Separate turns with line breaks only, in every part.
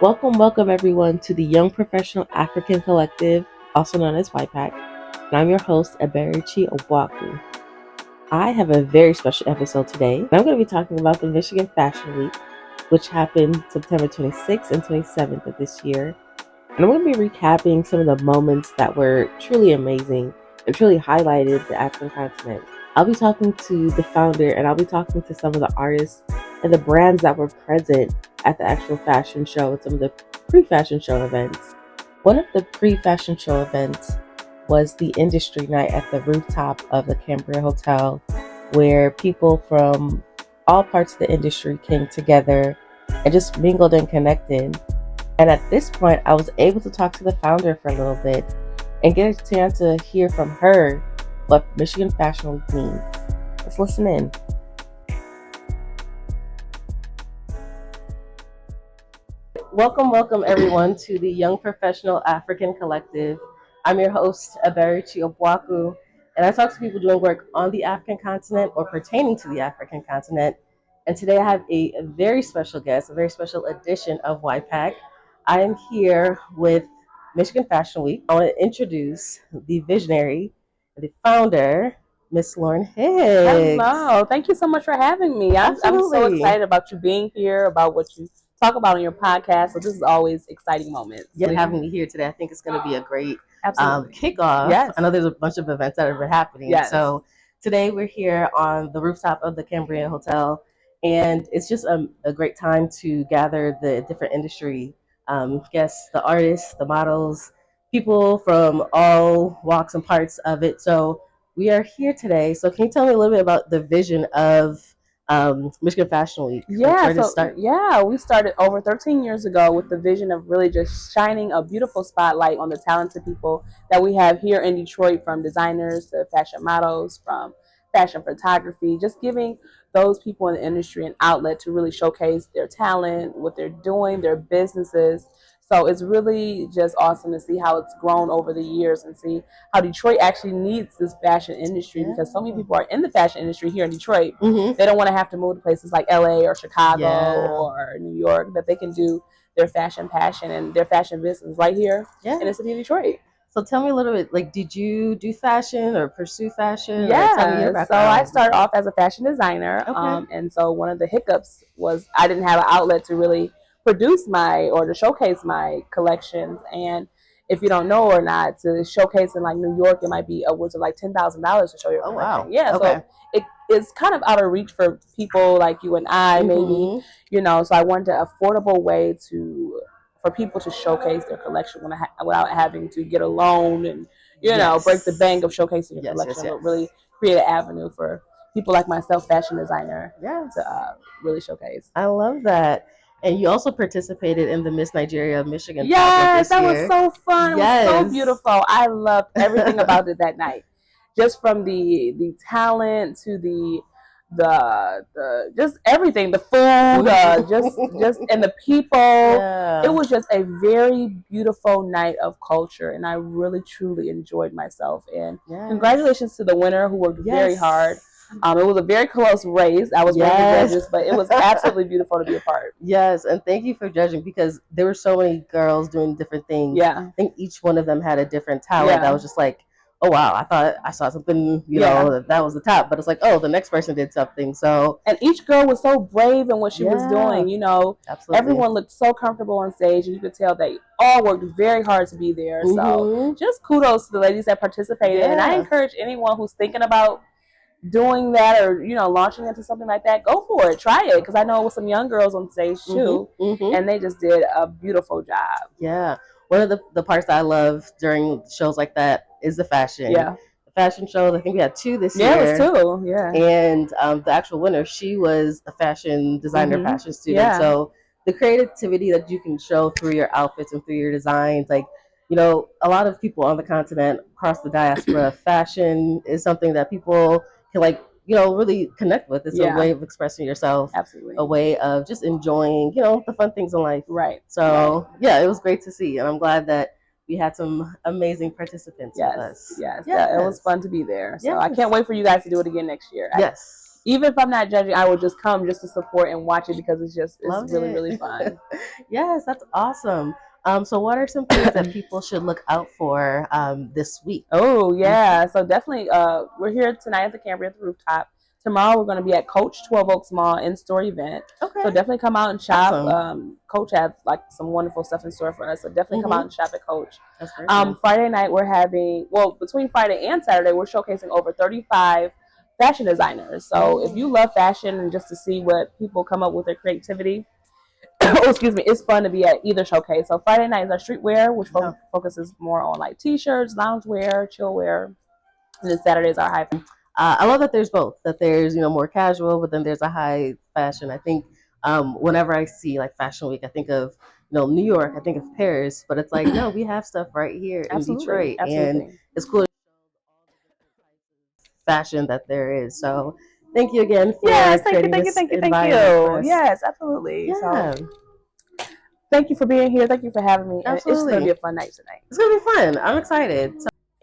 Welcome everyone to the Young Professional African Collective, also known as YPAC. And I'm your host, Eberichi Obwaku. I have a very special episode today. I'm going to be talking about the Michigan Fashion Week, which happened September 26th and 27th of this year. And I'm going to be recapping some of the moments that were truly amazing and truly highlighted the African continent. I'll be talking to the founder and I'll be talking to some of the artists and the brands that were present at the actual fashion show and some of the pre-fashion show events. One of the pre-fashion show events was the industry night at the rooftop of the Cambria Hotel, where people from all parts of the industry came together and just mingled and connected. And at this point, I was able to talk to the founder for a little bit and get a chance to hear from her what Michigan Fashion Week means. Let's listen in. Welcome everyone to the Young Professional African Collective. I'm your host, Eberichi Obwaku, and I talk to people doing work on the African continent or pertaining to the African continent. And today I have a very special guest, a very special edition of YPAC. I am here with Michigan Fashion Week. I want to introduce the visionary, the founder, Miss Loren Hicks.
Hello. Thank you so much for having me. I'm so excited about you being here, about what you talk about on your podcast. So this is always exciting moments.
Yeah, having me here today, I think it's going to be a great
Absolutely.
kickoff.
Yes.
I know there's a bunch of events that have been happening.
Yes.
So today we're here on the rooftop of the Cambria Hotel, and it's just a great time to gather the different industry guests, the artists, the models, people from all walks and parts of it. So we are here today. So can you tell me a little bit about the vision of Michigan Fashion Week?
Yeah, we started over 13 years ago with the vision of really just shining a beautiful spotlight on the talented people that we have here in Detroit, from designers to fashion models, from fashion photography, just giving those people in the industry an outlet to really showcase their talent, what they're doing, their businesses. So it's really just awesome to see how it's grown over the years and see how Detroit actually needs this fashion industry, because so many people are in the fashion industry here in Detroit.
Mm-hmm.
They don't want to have to move to places like LA or Chicago or New York, that they can do their fashion passion and their fashion business right here in the city of Detroit.
So tell me a little bit, like, did you do fashion or pursue fashion?
Yeah,
tell me your
so I started off as a fashion designer.
Okay.
And so one of the hiccups was I didn't have an outlet to really produce or to showcase my collections. And if you don't know or not, to showcase in like New York, it might be upwards of like $10,000 to show your collection.
Wow.
Yeah,
okay.
So it's kind of out of reach for people like you and I, maybe, so I wanted an affordable way for people to showcase their collection without having to get a loan and break the bank of showcasing your collection, but really create an avenue for people like myself, fashion designer, to really showcase.
I love that. And you also participated in the Miss Nigeria of Michigan.
Yes, that
year.
was so fun.
Yes.
It was so beautiful. I loved everything about it that night. Just from the talent to the just everything, the food, just and the people.
Yeah.
It was just a very beautiful night of culture, and I really truly enjoyed myself. And congratulations to the winner, who worked very hard. It was a very close race. I was one of the judges, but it was absolutely beautiful to be a part.
Yes, and thank you for judging, because there were so many girls doing different things.
Yeah,
I think each one of them had a different talent. That was just like, oh wow, I thought I saw something, that was the top, but it's like, oh, the next person did something. So,
and each girl was so brave in what she was doing.
Absolutely.
Everyone looked so comfortable on stage, and you could tell they all worked very hard to be there. So just kudos to the ladies that participated. And I encourage anyone who's thinking about doing that or launching into something like that, go for it, try it, because I know with some young girls on stage too, and they just did a beautiful job.
Yeah, one of the parts that I love during shows like that is the fashion. The fashion show, I think we had 2 this year.
Yeah, it was 2. Yeah,
and the actual winner, she was a fashion designer, fashion student. So the creativity that you can show through your outfits and through your designs, like, a lot of people on the continent, across the diaspora, fashion is something that people can really connect with. It's a way of expressing yourself.
Absolutely.
A way of just enjoying, the fun things in life.
Right.
So it was great to see, and I'm glad that we had some amazing participants with us.
Yes. It was fun to be there. So I can't wait for you guys to do it again next year. Even if I'm not judging, I would just come just to support and watch it because it's
Loved
really,
it.
really fun.
Yes, that's awesome. So what are some things that people should look out for this week?
Oh yeah, so definitely. We're here tonight at the Cambria at the rooftop. Tomorrow we're going to be at Coach 12 Oaks Mall in-store event.
Okay.
So definitely come out and shop.
Awesome.
Coach has like some wonderful stuff in store for us. So definitely come out and shop at Coach.
That's very cool.
Friday night we're having, well, between Friday and Saturday we're showcasing over 35 fashion designers. So if you love fashion and just to see what people come up with their creativity, oh, excuse me, it's fun to be at either showcase. So Friday night is our streetwear, which focuses more on like t-shirts, loungewear, chillwear, and then Saturday is our high.
I love that there's both. That there's more casual, but then there's a high fashion. I think whenever I see like Fashion Week, I think of New York. I think of Paris, but it's like no, we have stuff right here in Detroit, and it's cool. Fashion that there is. So thank you again for creating this environment for us.
Yes, absolutely.
Yeah.
So, thank you for being here. Thank you for having me.
Absolutely.
It's going to be a fun night tonight.
It's going to be fun. I'm excited.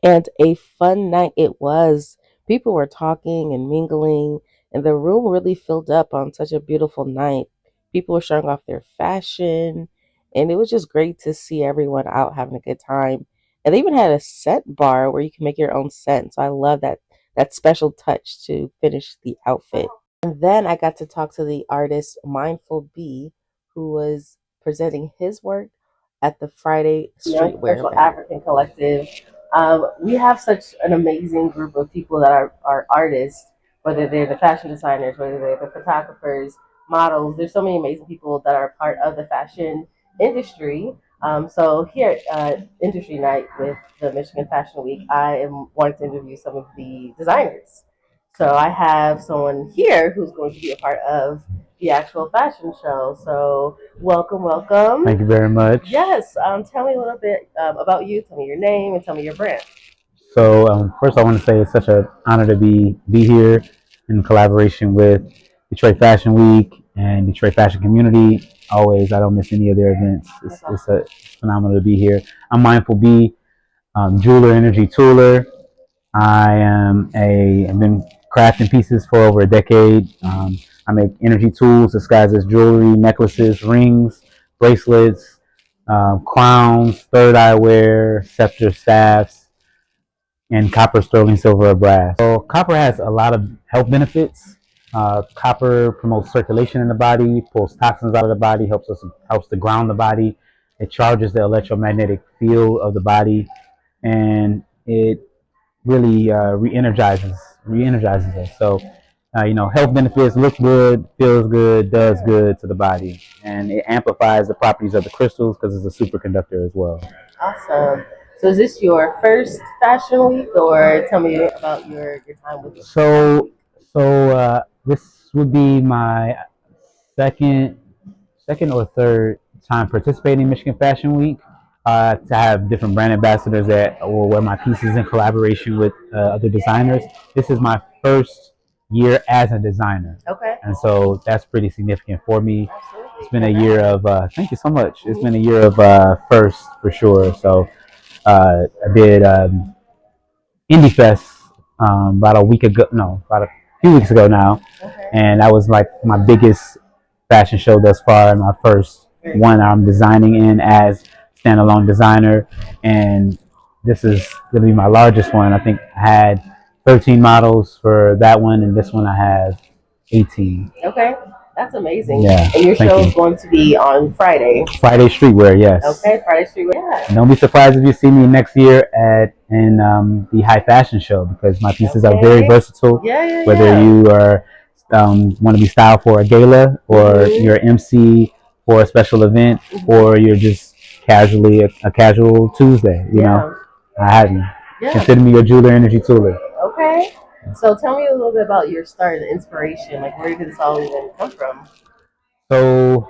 And a fun night it was. People were talking and mingling, and the room really filled up on such a beautiful night. People were showing off their fashion, and it was just great to see everyone out having a good time. And they even had a scent bar where you can make your own scent. So I love that special touch to finish the outfit. And then I got to talk to the artist Mindful B, who was presenting his work at the Friday Streetwear event. African Collective. We have such an amazing group of people that are artists, whether they're the fashion designers, whether they're the photographers, models. There's so many amazing people that are part of the fashion industry. So here at Industry Night with the Michigan Fashion Week, I am wanting to interview some of the designers. So I have someone here who's going to be a part of the actual fashion show. So welcome, welcome.
Thank you very much.
Yes. Tell me a little bit about you. Tell me your name and tell me your brand.
So first, I want to say it's such an honor to be here in collaboration with Detroit Fashion Week and Detroit Fashion Community. Always, I don't miss any of their events. It's phenomenal to be here. I'm Mindful B, jeweler, energy tooler. I've been crafting pieces for over a decade. I make energy tools disguised as jewelry, necklaces, rings, bracelets, crowns, third eye wear, scepter, staffs, and copper, sterling, silver, or brass. So copper has a lot of health benefits. Copper promotes circulation in the body, pulls toxins out of the body, helps to ground the body. It charges the electromagnetic field of the body, and it really re-energizes us. So, health benefits: look good, feels good, does good to the body, and it amplifies the properties of the crystals because it's a superconductor as well.
Awesome. So is this your first fashion week, or tell me about your time with us?
So this would be my second or third time participating in Michigan Fashion Week. To have different brand ambassadors that will wear my pieces in collaboration with other designers. This is my first year as a designer.
Okay.
And so that's pretty significant for me. Absolutely. It's been a year of, thank you so much. It's been a year of first for sure. So I did Indie Fest about a few weeks ago now.
Okay.
And that was like my biggest fashion show thus far, and my first one I'm designing in as standalone designer, and this is going to be my largest one. I think I had 13 models for that one, and this one I have 18.
Okay, that's amazing.
Yeah,
and your show is going to be on Friday.
Friday Streetwear, yes.
Okay, Friday Streetwear. Yeah.
Don't be surprised if you see me next year in the high fashion show, because my pieces are very versatile. Whether you are want to be styled for a gala, or you're an MC for a special event, or you're just casually a casual Tuesday, you know, I have you. Consider me your jeweler, energy tooler.
Okay. So tell me a little bit about your start and inspiration. Like, where did this all even come from?
So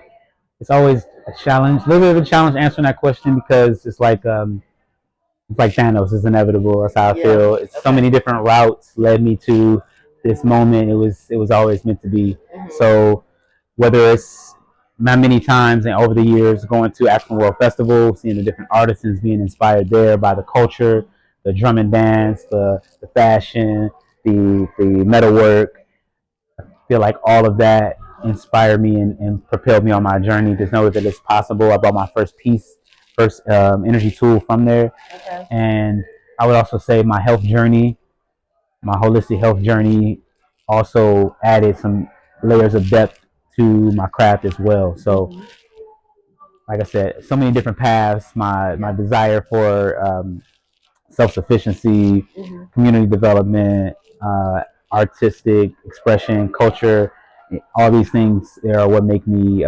it's always a challenge, a little bit of a challenge answering that question, because it's like Thanos. It's inevitable. That's how I feel. It's so many different routes led me to this moment. It was always meant to be. So whether it's not many times and over the years going to African World Festival, seeing the different artisans, being inspired there by the culture, the drum and dance, the fashion, the metalwork, feel like all of that inspired me and propelled me on my journey. Just know that it's possible. I bought my first energy tool from there.
Okay.
And I would also say my health journey, my holistic health journey, also added some layers of depth to my craft as well. So, like I said, so many different paths. My desire for self sufficiency, community development, artistic expression, culture, all these things are what make me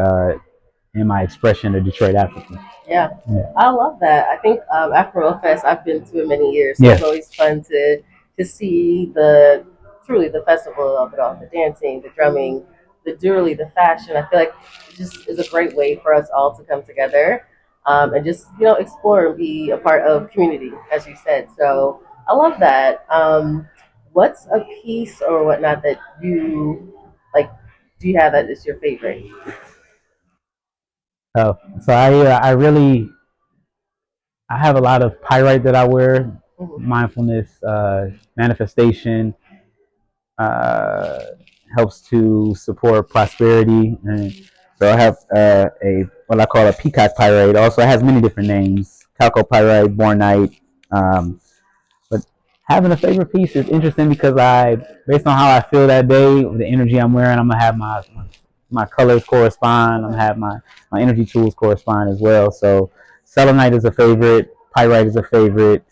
in my expression of Detroit African.
Yeah,
Yeah.
I love that. I think Afro World Fest, I've been to it many years, so
Yeah.
it's always fun to see the truly the festival of it all, the dancing, the drumming, the jewelry, the fashion. I feel like it just is a great way for us all to come together and just explore and be a part of community, as you said. So I love that. What's a piece or whatnot that you like? Do you have that is your favorite?
So I have a lot of pyrite that I wear, mindfulness, manifestation, uh, helps to support prosperity. And so I have a what I call a peacock pyrite. Also, it has many different names: chalcopyrite, bornite. Um, but having a favorite piece is interesting because based on how I feel that day, the energy I'm wearing, I'm gonna have my colors correspond. I'm gonna have my energy tools correspond as well. So selenite is a favorite, pyrite is a favorite,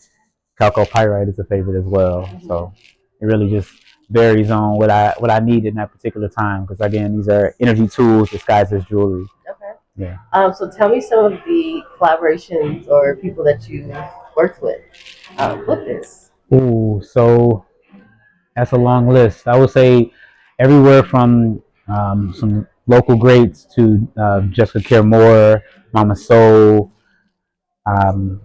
chalcopyrite is a favorite as well. So it really just varies on what I need in that particular time. Because again, these are energy tools disguised as jewelry.
Okay.
Yeah.
So tell me some of the collaborations or people that you worked with this.
Ooh, so that's a long list. I would say everywhere from some local greats to Jessica Care Moore, Mama Soul. Um,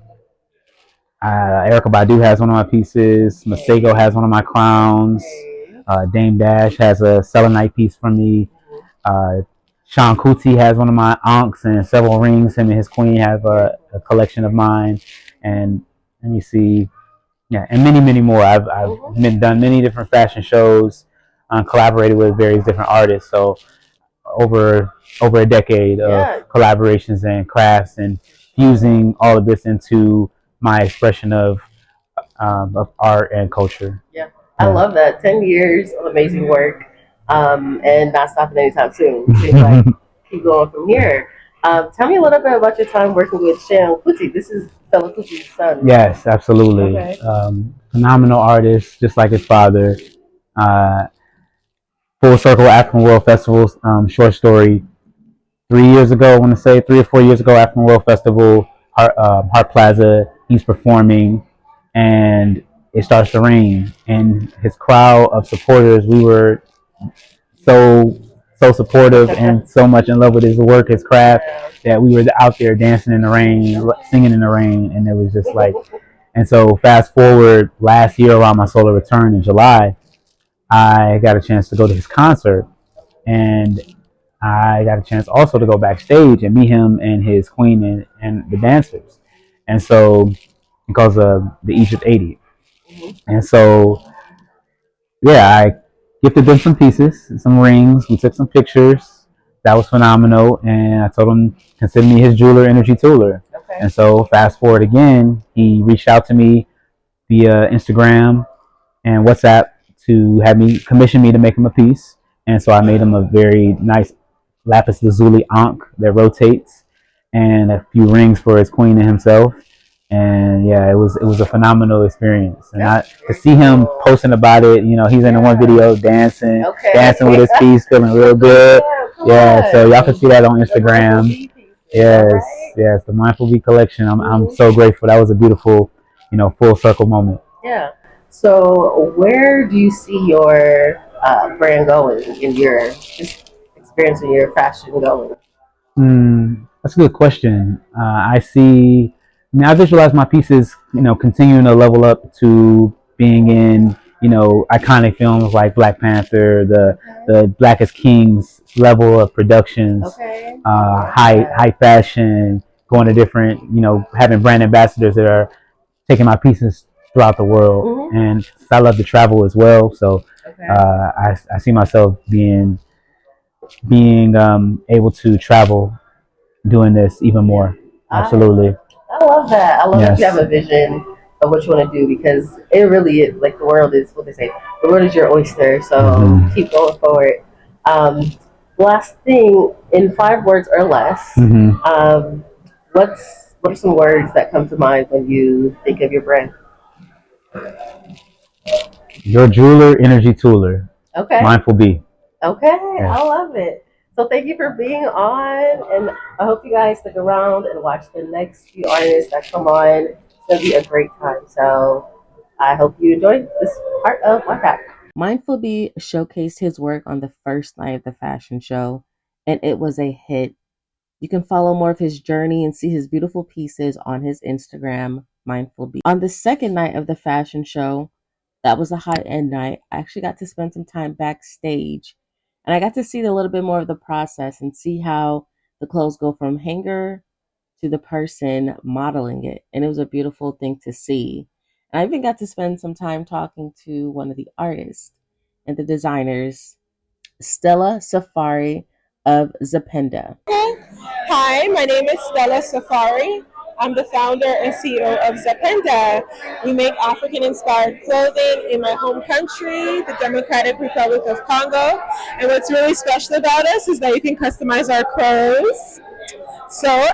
Erica Badu has one of my pieces. Masego has one of my crowns. Dame Dash has a selenite piece from me. Uh, Sean Kuti has one of my ankhs and several rings. Him and his queen have a collection of mine. And let me see. Yeah, and many, many more. I've done many different fashion shows, collaborated with various different artists. So over a decade of collaborations and crafts and fusing all of this into my expression of art and culture.
Yeah, I love that. 10 years of amazing work, and not stopping anytime soon. Seems like keep going from here. Tell me a little bit about your time working with Sean Kuti. This is Fela Kuti's son.
Yes, absolutely.
Okay.
Phenomenal artist, just like his father. Uh, Full Circle African World Festival, short story. 3 years ago, I want to say 3 or 4 years ago, African World Festival, Hart Plaza, he's performing, and it starts to rain. And his crowd of supporters, we were so supportive and so much in love with his work, his craft, that we were out there dancing in the rain, singing in the rain, and it was just like. And so fast forward last year around my solar return in July, I got a chance to go to his concert, and I got a chance also to go backstage and meet him and his queen and the dancers. And so, because of the Egypt 80. And so, yeah, I gifted them some pieces, some rings. We took some pictures. That was phenomenal. And I told him, consider me his jeweler, energy tooler.
Okay.
And so, fast forward again, he reached out to me via Instagram and WhatsApp to have me commission me to make him a piece. And so I made him a very nice lapis lazuli ankh that rotates, and a few rings for his queen and himself. And yeah, it was a phenomenal experience. And to see him posting about it, he's in the one video dancing with his piece, feeling real good. Yeah, so y'all can see that on Instagram. Yes, the Mindful V collection. I'm so grateful. That was a beautiful, full circle moment.
Yeah. So where do you see your brand going in your just experience in your fashion going?
That's a good question. I visualize my pieces, continuing to level up to being in, iconic films like Black Panther, the Blackest Kings level of productions, high fashion, going to different, having brand ambassadors that are taking my pieces throughout the world. And I love to travel as well. So
Okay.
I see myself being able to travel doing this even more. Absolutely.
I love that. I love that you have
Yes.
a vision of what you want to do because it really is like the world is what they say. The world is your oyster. So
Hmm.
keep going forward. Um, last thing, in 5 words or less,
Hmm.
what are some words that come to mind when you think of your brand?
Your jeweler, energy tooler,
Okay.
mindful bee.
Okay,
Yes.
I love it. So thank you for being on, and I hope you guys stick around and watch the next few artists that come on. It's gonna be a great time. So I hope you enjoyed this part of my pack. Mindful Bee showcased his work on the first night of the fashion show, and it was a hit. You can follow more of his journey and see his beautiful pieces on his Instagram, Mindful Bee. On the second night of the fashion show, that was a high end night. I actually got to spend some time backstage and I got to see a little bit more of the process and see how the clothes go from hanger to the person modeling it. And it was a beautiful thing to see. And I even got to spend some time talking to one of the artists and the designers, Stella Safari of Zapenda.
Hi, my name is Stella Safari. I'm the founder and CEO of Zapenda. We make African inspired clothing in my home country, the Democratic Republic of Congo. And what's really special about us is that you can customize our clothes.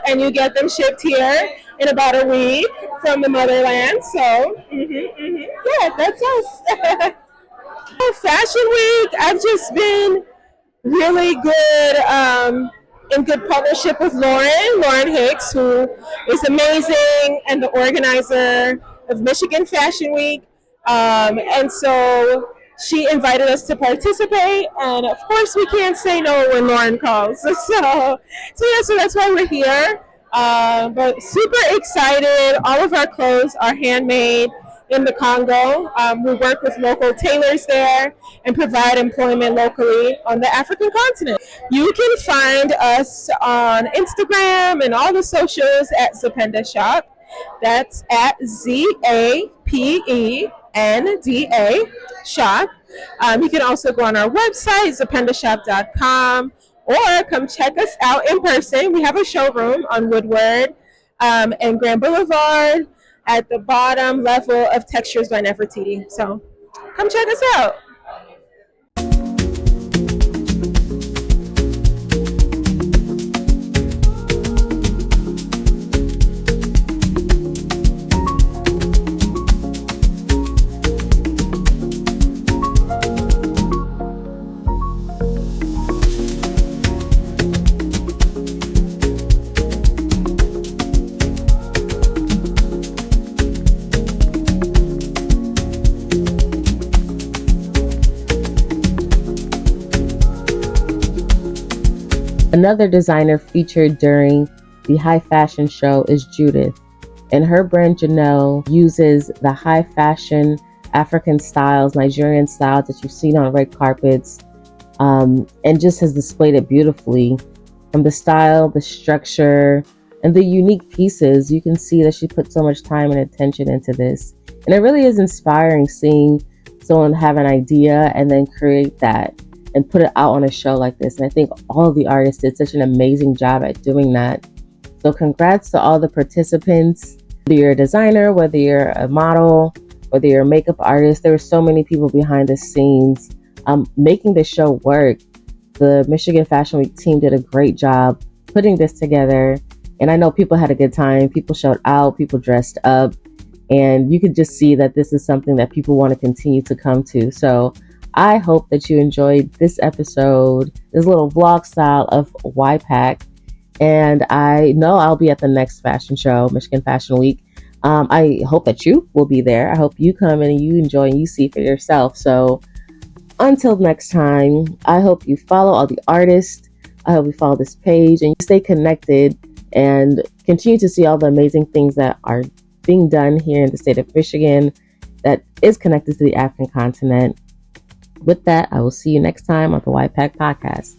And you get them shipped here in about a week from the motherland. Yeah, that's us. Fashion Week, I've just been really good in good partnership with Loren Hicks, who is amazing and the organizer of Michigan Fashion Week. And so she invited us to participate, and of course we can't say no when Loren calls. So that's why we're here. But super excited. All of our clothes are handmade in the Congo. We work with local tailors there and provide employment locally on the African continent. You can find us on Instagram and all the socials at Zapenda Shop. That's at ZAPENDA Shop. You can also go on our website, zapendashop.com, or come check us out in person. We have a showroom on Woodward and Grand Boulevard at the bottom level of Textures by Nefertiti. So come check us out.
Another designer featured during the high fashion show is Judith, and her brand Janelle uses the high fashion African styles, Nigerian styles that you've seen on red carpets, and just has displayed it beautifully. From the style, the structure, and the unique pieces, you can see that she put so much time and attention into this. And it really is inspiring seeing someone have an idea and then create that and put it out on a show like this. And I think all of the artists did such an amazing job at doing that. So congrats to all the participants, whether you're a designer, whether you're a model, whether you're a makeup artist. There were so many people behind the scenes making the show work. The Michigan Fashion Week team did a great job putting this together. And I know people had a good time. People showed out, people dressed up, and you could just see that this is something that people want to continue to come to. So I hope that you enjoyed this episode, this little vlog style of YPAC. And I know I'll be at the next fashion show, Michigan Fashion Week. I hope that you will be there. I hope you come in and you enjoy and you see for yourself. So until next time, I hope you follow all the artists. I hope you follow this page and you stay connected and continue to see all the amazing things that are being done here in the state of Michigan that is connected to the African continent. With that, I will see you next time on the YPAC podcast.